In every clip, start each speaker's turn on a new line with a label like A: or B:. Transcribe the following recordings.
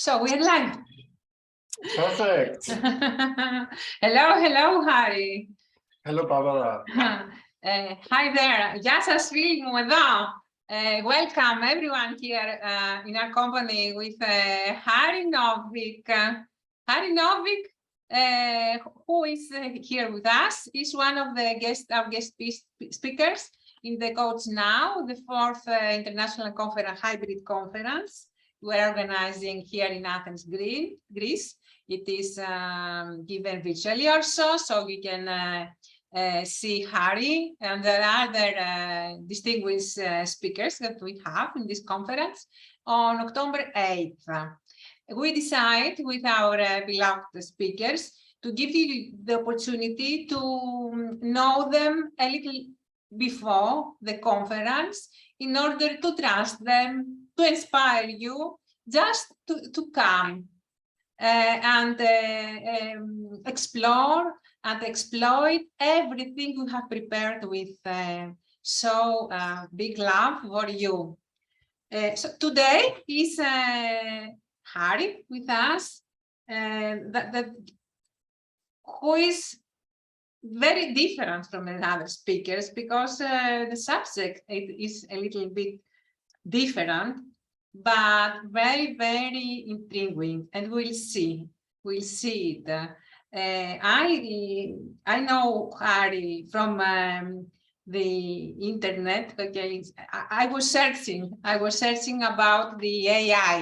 A: So we're live.
B: Perfect.
A: Hello, Harry.
B: Hello, Barbara.
A: Hi there. Γεια σας φίλοι μου εδώ. Welcome everyone here in our company with Harry Novic. Harry Novic, who is here with us, is one of the our guest speakers in the Coach Now, the 4th International Hybrid Conference we're organizing here in Athens, Greece. It is given virtually also, so you can see Harry and there are other distinguished speakers that we have in this conference on October 8th. We decide with our beloved speakers to give you the opportunity to know them a little before the conference in order to trust them, to inspire you just to come and explore and exploit everything we have prepared with so big love for you. So today is Harry with us, who is very different from the other speakers because the subject is a little bit different, but very, very intriguing, and we'll see it. I know Harry from the internet. Okay, I was searching about the AI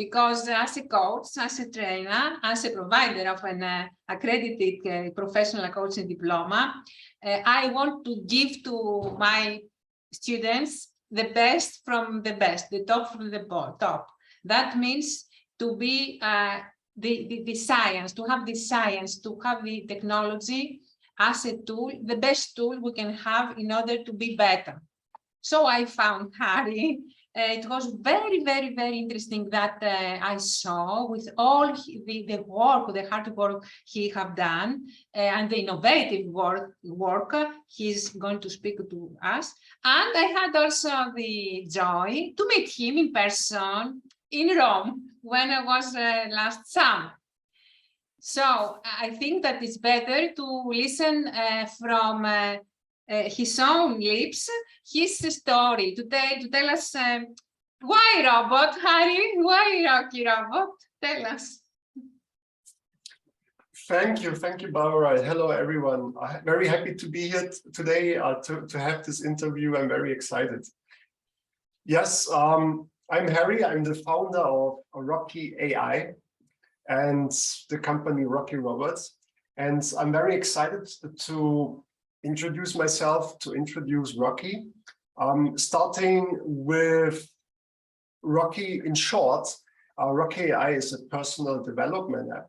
A: because as a coach, as a trainer, as a provider of an accredited professional coaching diploma, I want to give to my students the best from the best, the top from the top. That means to be the science, to have the science, to have the technology as a tool, the best tool we can have in order to be better. So I found Harry. It was very, very, very interesting that I saw with all the work, the hard work he have done and the innovative work he's going to speak to us. And I had also the joy to meet him in person in Rome when I was last summer. So I think that it's better to listen from his own lips, his story, to tell us why robot, Harry, why Rocky robot? Tell us.
B: Thank you, Barbara. Hello, everyone. I'm very happy to be here today to have this interview. I'm very excited. Yes, I'm Harry. I'm the founder of ROCKY.AI and the company Rocky Robots. And I'm very excited to introduce myself, to introduce Rocky, starting with Rocky in short. ROCKY.AI is a personal development app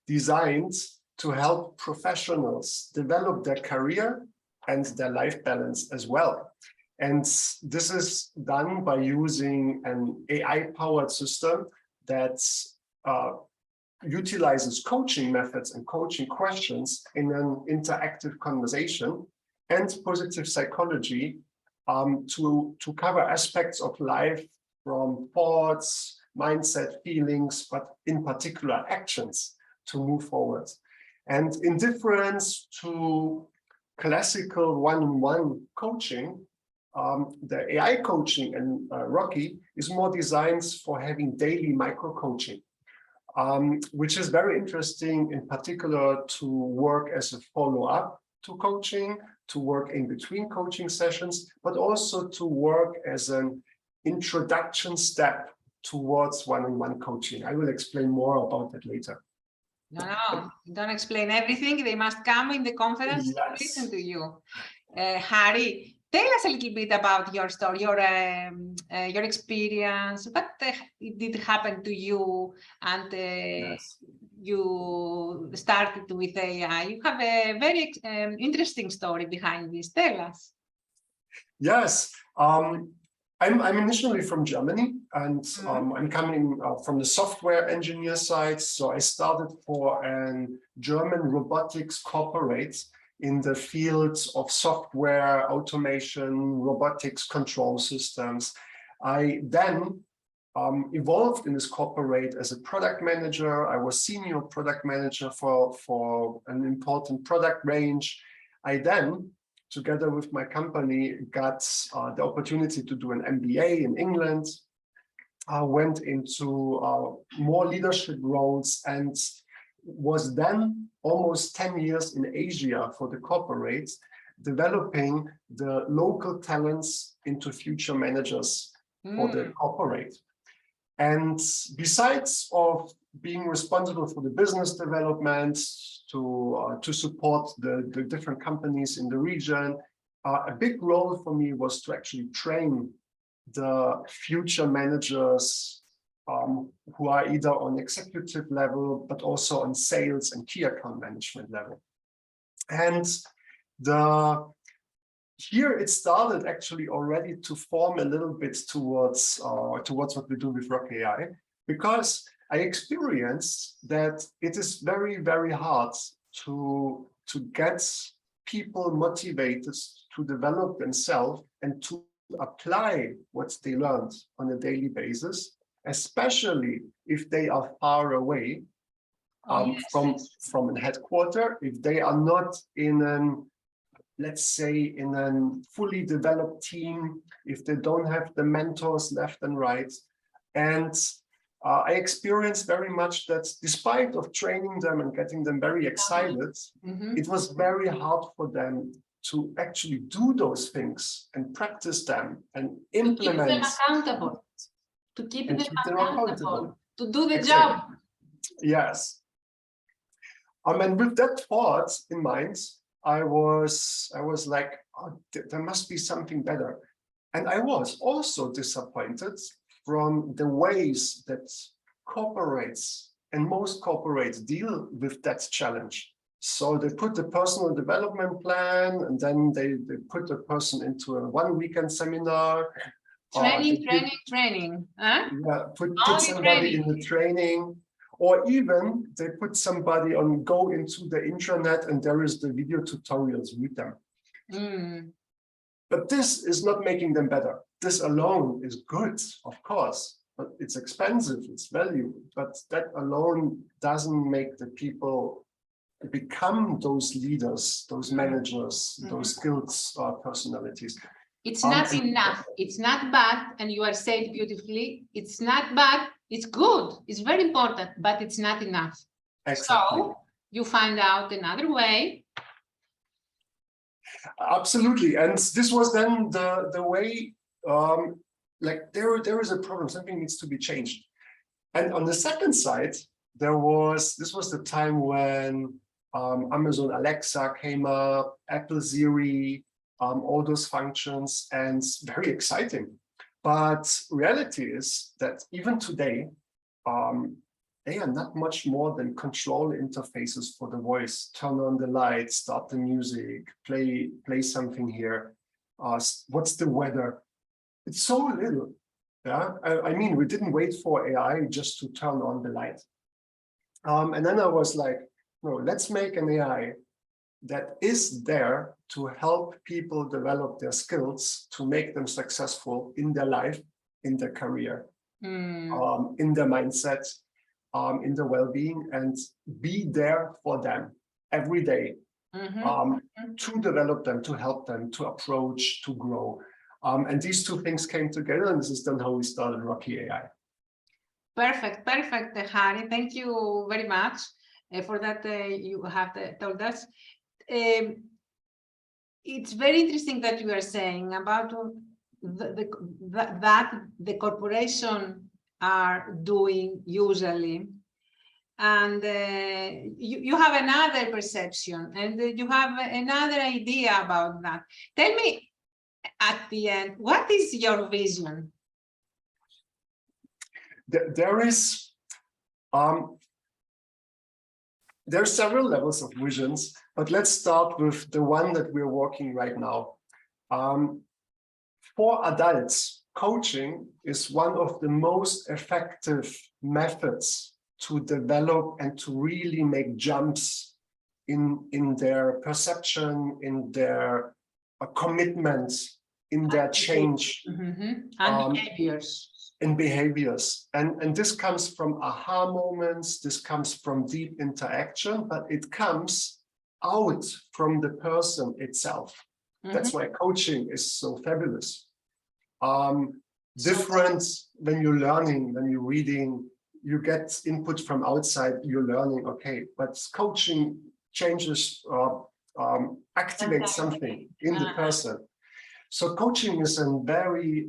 B: designed to help professionals develop their career and their life balance as well. And this is done by using an AI-powered system that utilizes coaching methods and coaching questions in an interactive conversation and positive psychology to cover aspects of life from thoughts, mindset, feelings, but in particular actions to move forward. And in difference to classical one-on-one coaching, the AI coaching and Rocky is more designed for having daily micro-coaching. Which is very interesting, in particular, to work as a follow-up to coaching, to work in between coaching sessions, but also to work as an introduction step towards one-on-one coaching. I will explain more about that later.
A: No, don't explain everything. They must come in the conference to listen to you. Harry, tell us a little bit about your story, your experience. What did happen to you, and you started with AI? You have a very interesting story behind this. Tell us.
B: Yes, I'm initially from Germany, and I'm coming from the software engineer side. So I started for a German robotics corporate in the fields of software, automation, robotics control systems. I then evolved in this corporate as a product manager. I was senior product manager for an important product range. I then, together with my company, got the opportunity to do an MBA in England. I went into more leadership roles and was then almost 10 years in Asia for the corporates, developing the local talents into future managers for the corporate. And besides of being responsible for the business development, to support the different companies in the region, a big role for me was to actually train the future managers who are either on executive level, but also on sales and key account management level. And here it started actually already to form a little bit towards what we do with ROCKY.AI, because I experienced that it is very, very hard to get people motivated to develop themselves and to apply what they learned on a daily basis, especially if they are far away from a headquarter, if they are not in an, let's say, in a fully developed team, if they don't have the mentors left and right. And I experienced very much that despite of training them and getting them very excited, it was very hard for them to actually do those things and practice them and implement.
A: To keep them accountable. To keep them accountable. To do the job.
B: Yes. And with that thought in mind, I was like, oh, there must be something better. And I was also disappointed from the ways that corporates and most corporates deal with that challenge. So they put the personal development plan, and then they put the person into a 1 weekend seminar.
A: Training. Huh?
B: Yeah, put somebody in the training. Or even they put somebody on, go into the intranet and there is the video tutorials, read them. But this is not making them better. This alone is good, of course, but it's expensive, it's value. But that alone doesn't make the people become those leaders, those managers, those skilled personalities.
A: It's not enough. It's not bad. And you are said beautifully. It's not bad. It's good. It's very important, but it's not enough. Exactly. So you find out another way.
B: Absolutely. And this was then the way, like there is a problem, something needs to be changed. And on the second side, this was the time when Amazon Alexa came up, Apple Siri, all those functions, and very exciting. But reality is that even today, they are not much more than control interfaces for the voice. Turn on the lights, start the music, play something here. What's the weather? It's so little. Yeah, I mean, we didn't wait for AI just to turn on the light. And then I was like, no, let's make an AI that is there to help people develop their skills to make them successful in their life, in their career, in their mindset, in their well-being, and be there for them every day to develop them, to help them, to approach, to grow. And these two things came together, and this is then how we started ROCKY.AI.
A: Perfect, Harry. Thank you very much for that you have told us. It's very interesting that you are saying about that the corporation are doing usually, and you have another perception and you have another idea about that. Tell me at the end, what is your vision?
B: There's several levels of visions, but let's start with the one that we're working right now. For adults, coaching is one of the most effective methods to develop and to really make jumps in their perception, in their commitment, in their change.
A: And behaviors.
B: in behaviors. And this comes from aha moments, this comes from deep interaction, but it comes out from the person itself. That's why coaching is so fabulous. Different when you're learning, when you're reading, you get input from outside, you're learning, okay, but coaching changes, activates something in the person. So coaching is a very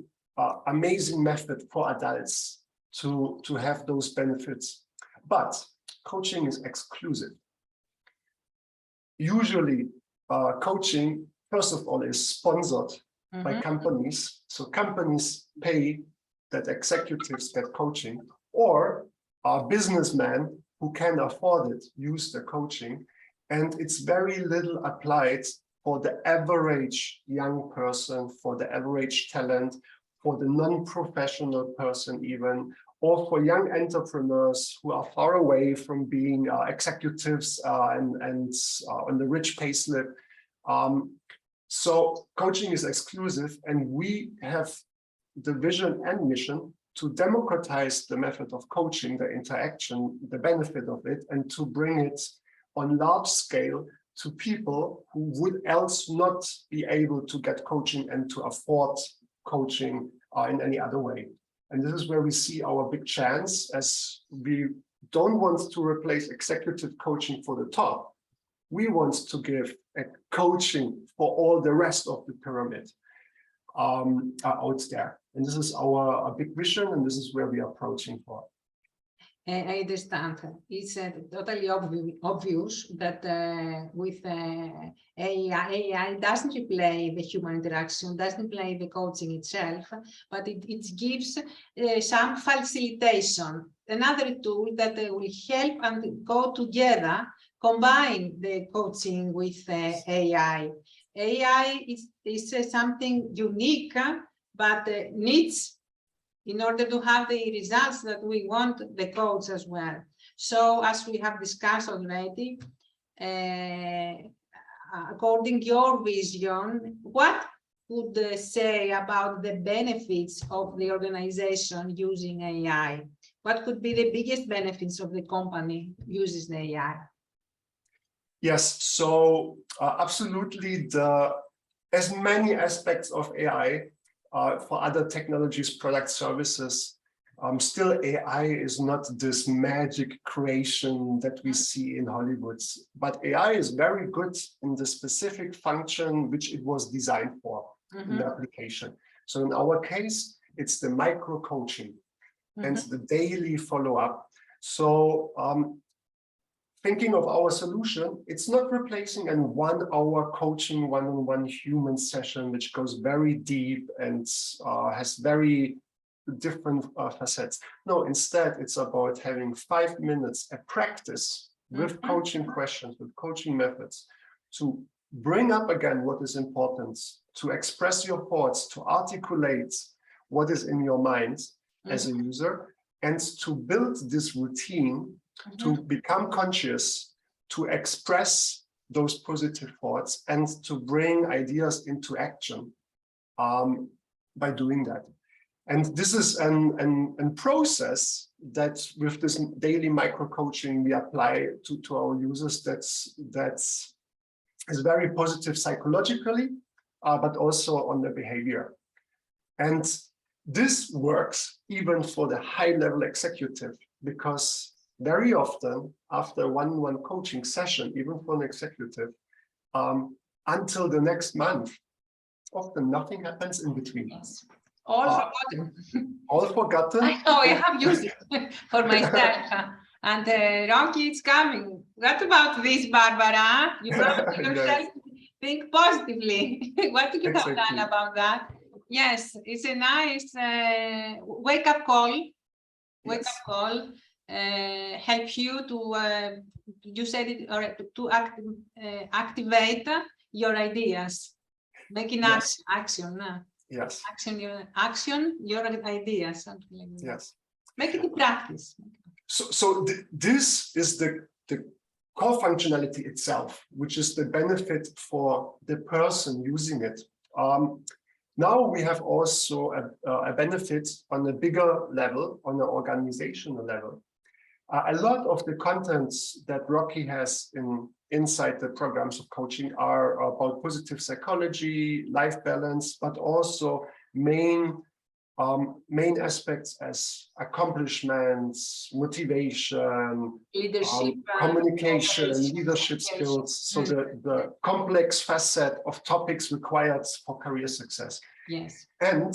B: amazing method for adults to have those benefits, but coaching is exclusive. Usually coaching, first of all, is sponsored by companies. So companies pay that executives get coaching, or businessmen who can afford it use the coaching. And it's very little applied for the average young person, for the average talent, for the non-professional person even, or for young entrepreneurs who are far away from being executives and on the rich payslip. So coaching is exclusive, and we have the vision and mission to democratize the method of coaching, the interaction, the benefit of it, and to bring it on large scale to people who would else not be able to get coaching and to afford coaching in any other way. And this is where we see our big chance, as we don't want to replace executive coaching for the top. We want to give a coaching for all the rest of the pyramid out there. And this is our big vision, and this is where we are approaching for.
A: I understand. It's totally obvious that with AI doesn't replace the human interaction, doesn't replace the coaching itself, but it gives some facilitation, another tool that will help and go together, combine the coaching with AI. AI is something unique, but needs, in order to have the results that we want, the coach as well. So as we have discussed already, according to your vision, what would you say about the benefits of the organization using AI? What could be the biggest benefits of the company uses the AI?
B: Yes, so absolutely, as many aspects of AI for other technologies, products, services, still AI is not this magic creation that we see in Hollywood. But AI is very good in the specific function which it was designed for in the application. So in our case, it's the micro coaching and the daily follow-up. So thinking of our solution, it's not replacing a 1 hour coaching one-on-one human session, which goes very deep and has very different facets. No, instead, it's about having 5 minutes a practice with coaching questions, with coaching methods, to bring up again what is important, to express your thoughts, to articulate what is in your mind as a user, and to build this routine to become conscious, to express those positive thoughts, and to bring ideas into action by doing that. And this is a process that with this daily micro coaching we apply to our users that's is very positive psychologically, but also on the behavior. And this works even for the high-level executive, because very often after one-on-one coaching session, even for an executive, until the next month, often nothing happens in between.
A: Yes. All forgotten.
B: All forgotten.
A: I know, I have used it for myself. And Rocky is coming. What about this, Barbara? You have to yourself think positively. What do you have done about that? Yes, it's a nice wake-up call. Wake-up call. Help you to, you said it, or to activate your ideas, making action.
B: Yes.
A: Action your ideas. Something like that.
B: Yes.
A: Make it a practice.
B: So this is the core functionality itself, which is the benefit for the person using it. Now we have also a benefit on a bigger level, on an organizational level. A lot of the contents that Rocky has inside the programs of coaching are about positive psychology, life balance, but also main aspects as accomplishments, motivation,
A: Leadership,
B: communication,
A: cooperation,
B: leadership
A: communication.
B: skills. So the complex facet of topics required for career success.
A: Yes.
B: And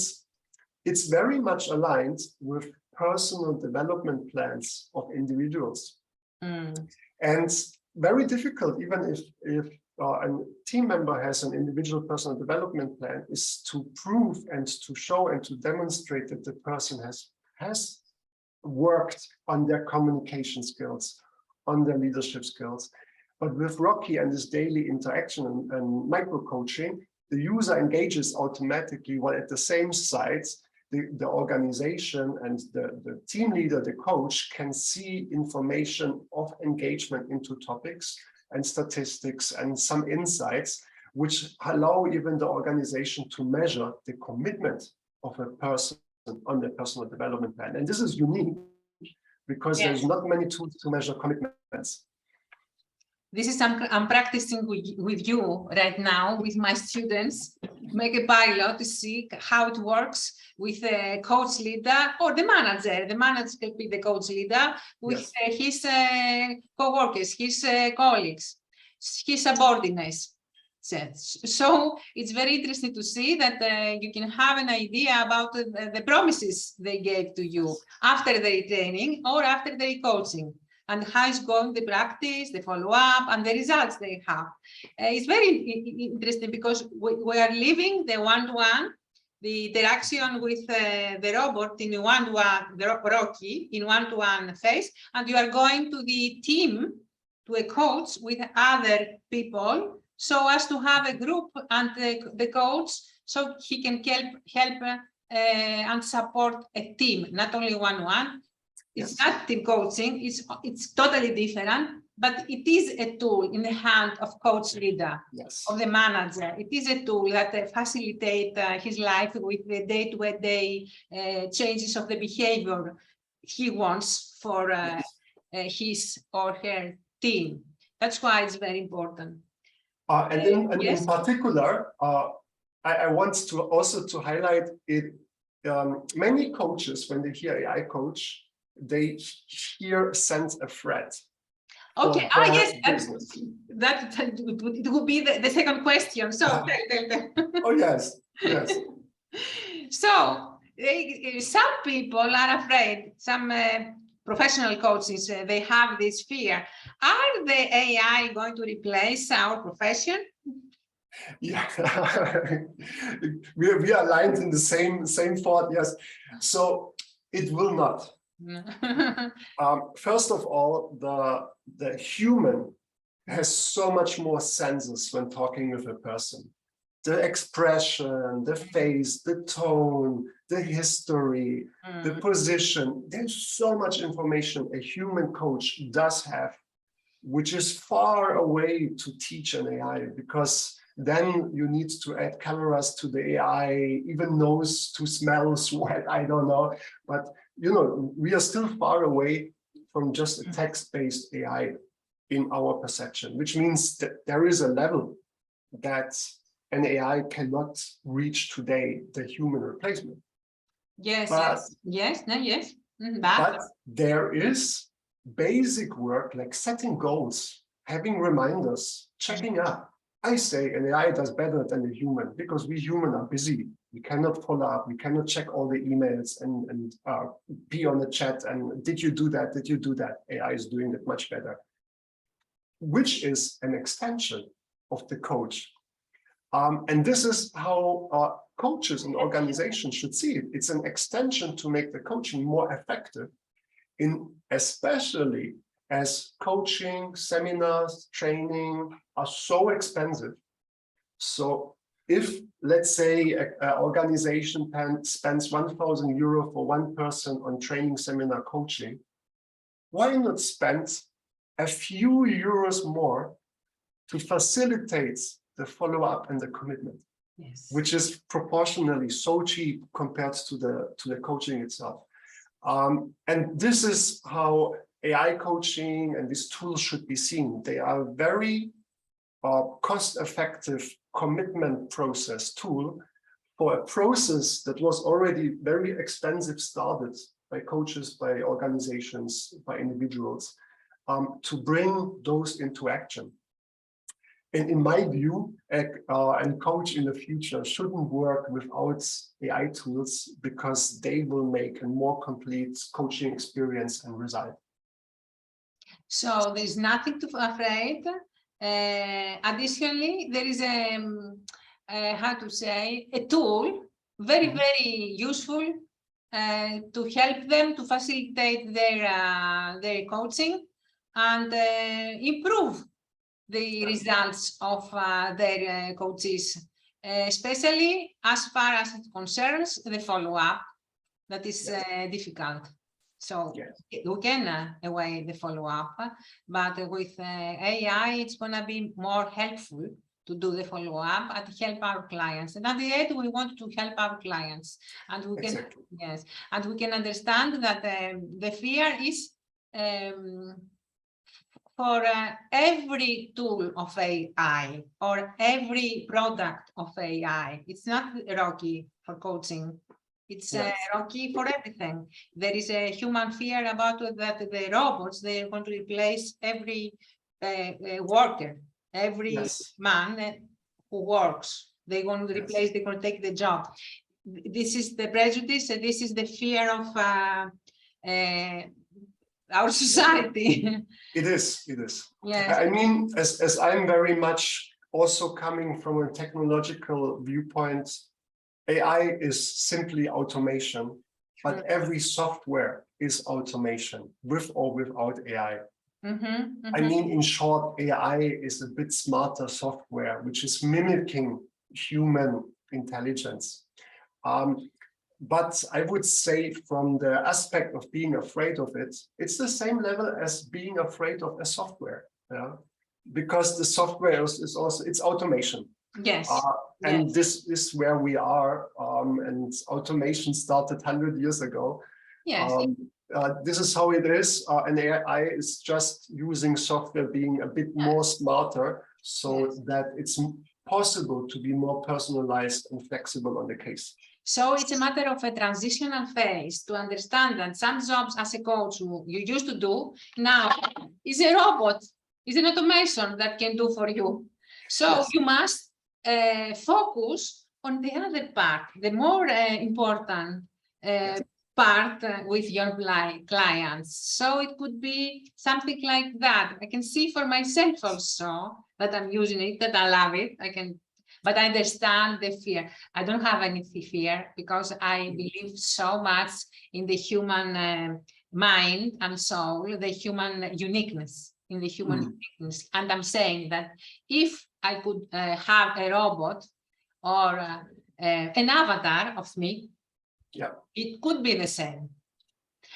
B: it's very much aligned with personal development plans of individuals. And very difficult, even if a team member has an individual personal development plan, is to prove and to show and to demonstrate that the person has worked on their communication skills, on their leadership skills. But with Rocky and this daily interaction and micro coaching, the user engages automatically, while at the same sites, the organization and the team leader, the coach, can see information of engagement into topics and statistics and some insights, which allow even the organization to measure the commitment of a person on the personal development plan. And this is unique because there's not many tools to measure commitments.
A: This is I'm practicing with you right now, with my students, make a pilot to see how it works with a coach leader or the manager. The manager can be the coach leader with his co-workers, his colleagues, his subordinates. So it's very interesting to see that you can have an idea about the promises they gave to you after their training or after their coaching, and how it's going, the practice, the follow-up, and the results they have. It's very interesting because we are living the one-to-one, the interaction with the robot in one-to-one, the Rocky in one-to-one phase, and you are going to the team, to a coach with other people, so as to have a group and the coach, so he can help and support a team, not only one-to-one. It's not team coaching, it's totally different, but it is a tool in the hand of coach leader, of the manager. It is a tool that facilitates his life with the day-to-day changes of the behavior he wants for his or her team. That's why it's very important.
B: In particular, I want to also to highlight it. Many coaches, when they hear AI coach, they hear sense a threat.
A: Okay. Yes, that it would be the second question. So
B: oh yes.
A: So some people are afraid. Some professional coaches, they have this fear. Are the AI going to replace our profession?
B: Yeah, we are aligned in the same thought. Yes, so it will not. First of all, the human has so much more senses when talking with a person. The expression, the face, the tone, the history, the position. There's so much information a human coach does have, which is far away to teach an AI, because then you need to add cameras to the AI, even nose to smells, what, I don't know. But you know, we are still far away from just a text-based AI in our perception, which means that there is a level that an AI cannot reach today, the human replacement.
A: Yes, yes.
B: But there is basic work like setting goals, having reminders, checking up. I say an AI does better than a human because we human are busy. We cannot follow up. We cannot check all the emails and be on the chat. And did you do that? Did you do that? AI is doing it much better, which is an extension of the coach. And this is how coaches and organizations should see it. It's an extension to make the coaching more effective, especially as coaching, seminars, training are so expensive. So if, let's say, an organization spends €1,000 for one person on training, seminar, coaching, why not spend a few euros more to facilitate the follow-up and the commitment?
A: Yes.
B: which is proportionally so cheap compared to the coaching itself. And this is how AI coaching and these tools should be seen. They are a very cost-effective commitment process tool for a process that was already very expensive, started by coaches, by organizations, by individuals, to bring those into action. And in my view, a coach in the future shouldn't work without AI tools, because they will make a more complete coaching experience and result.
A: So there's nothing to afraid. Additionally, there is how to say, a tool, very, very useful to help them to facilitate their coaching and improve the results of their coaches, especially as far as it concerns the follow-up. That is difficult. So we can await the follow-up, but with AI, it's going to be more helpful to do the follow-up and help our clients. And at the end, we want to help our clients, and we can and we can understand that the fear is for every tool of AI or every product of AI. It's not ROCKY for coaching. It's ROCKY for everything. There is a human fear about that the robots, they're going to replace every worker, every man who works. They're going to replace, they're going to take the job. This is the prejudice, and this is the fear of our society.
B: It is.
A: Yes.
B: I mean, as I'm very much also coming from a technological viewpoint, AI is simply automation, but every software is automation, with or without AI. I mean, in short, AI is a bit smarter software, which is mimicking human intelligence. But I would say, from the aspect of being afraid of it, it's the same level as being afraid of a software, because the software is also, it's automation.
A: Yes.
B: And this is where we are, and automation started 100 years ago.
A: Yes.
B: This is how it is, and AI is just using software being a bit more smarter, so that it's possible to be more personalized and flexible on the case.
A: So it's a matter of a transitional phase to understand that some jobs as a coach you used to do now is a robot, is an automation that can do for you. So you must focus on the other part, the more important part with your clients. So it could be something like that. I can see for myself also that I'm using it, that I love it. But I understand the fear. I don't have any fear, because I believe so much in the human mind and soul, the human uniqueness, in the human uniqueness. And I'm saying that if I could have a robot or an avatar of me, it could be the same.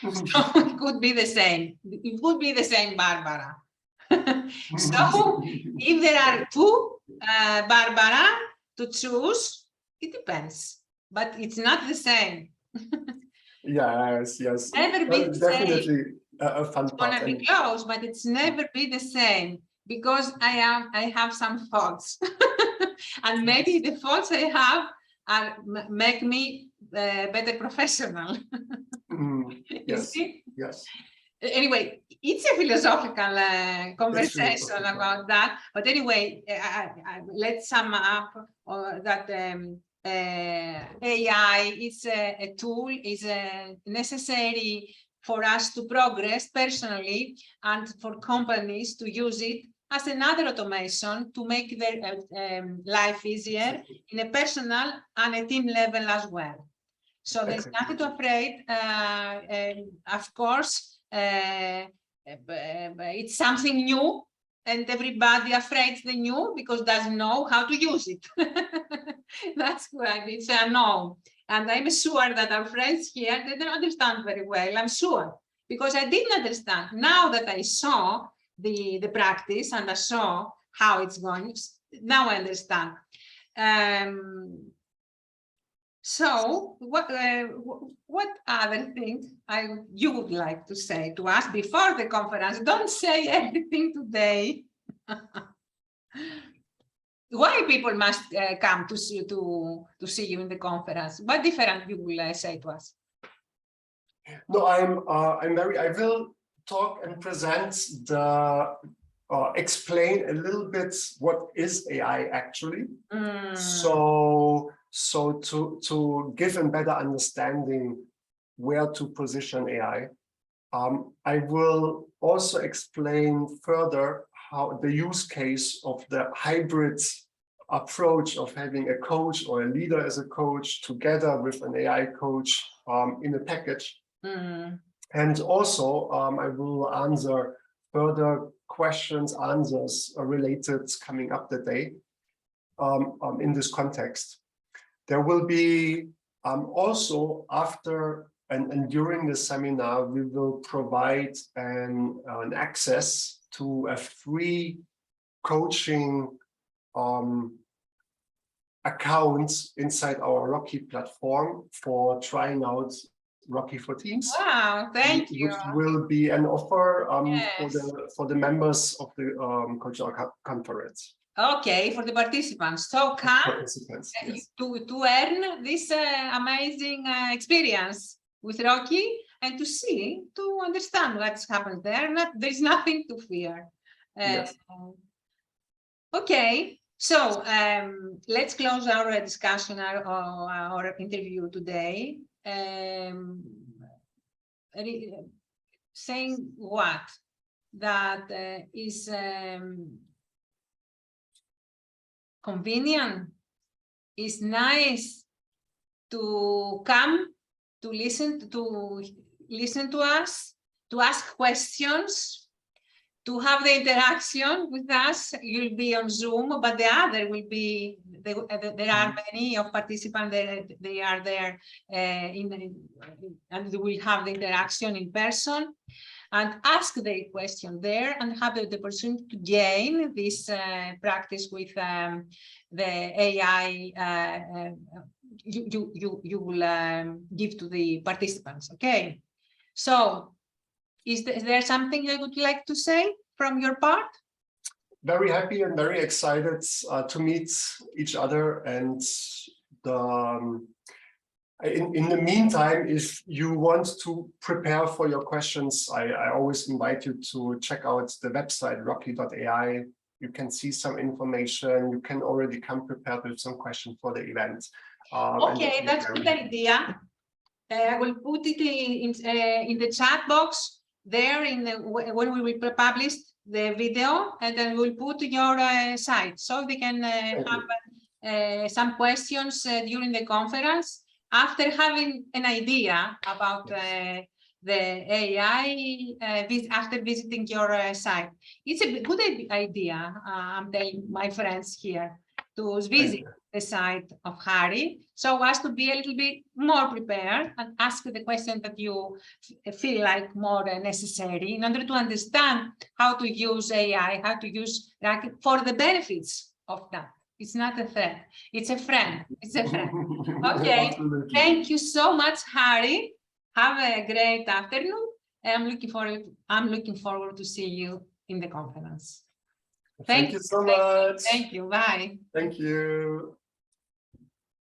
A: So it could be the same. It would be the same, Barbara. So if there are two Barbara to choose, it depends, but it's not the same.
B: Yes.
A: Never be the
B: definitely
A: same.
B: A fun
A: It's gonna be close, but it's never be the same, because I have some faults, and maybe the faults I have make me better professional. You see?
B: Yes.
A: Anyway, it's a philosophical conversation about that. But anyway, let's sum up that AI is a tool, is necessary for us to progress personally, and for companies to use it as another automation to make their life easier in a personal and a team level as well. So there's nothing to afraid. Of course, it's something new, and everybody afraid the new because doesn't know how to use it. That's why it's unknown. And I'm sure that our friends here, they don't understand very well. I'm sure, because I didn't understand. Now that I saw the practice and I saw how it's going, now I understand. So what other things you would like to say to us before the conference? Don't say everything today. Why people must come to see you in the conference? What different you will say to us?
B: No, I will talk and present explain a little bit what is AI actually. So to give a better understanding where to position AI. I will also explain further how the use case of the hybrid approach of having a coach or a leader as a coach together with an AI coach in a package. And also I will answer further questions, answers related coming up the day in this context. There will be also after and during the seminar, we will provide an access to a free coaching account inside our ROCKY platform for trying out ROCKY for Teams.
A: Wow, thank you.
B: Which will be an offer
A: Yes.
B: for the members of the coaching conference.
A: Okay, for the participants. So come
B: Yes.
A: to earn this amazing experience with ROCKY and to understand what's happened there. There's nothing to fear.
B: Yes.
A: Okay, so let's close our discussion, our interview today. Saying what? That is convenient, is nice to come to listen to us, to ask questions, to have the interaction with us. You'll be on Zoom, but the other will be, there are many of participants, they are there and we'll have the interaction in person and ask the question there and have the opportunity to gain this practice with the AI you will give to the participants. Okay, so is there something you would like to say from your part?
B: Very happy and very excited to meet each other. And in the meantime, if you want to prepare for your questions, I always invite you to check out the website ROCKY.AI. You can see some information. You can already come prepared with some questions for the event.
A: Okay, that's a good idea. I will put it in the chat box there when we will publish the video, and then we'll put your site so they can have some questions during the conference after having an idea about the AI after visiting your site. It's a good idea, I'm telling my friends here, to visit the site of Harry, so as to be a little bit more prepared and ask the question that you feel like more necessary in order to understand how to use AI, how to use ROCKY for the benefits of that. It's not a threat, it's a friend. It's a friend. Okay, thank you so much, Harry. Have a great afternoon. I'm looking forward to see you in the conference.
B: Thank you so much.
A: Thank you. Bye.
B: Thank you.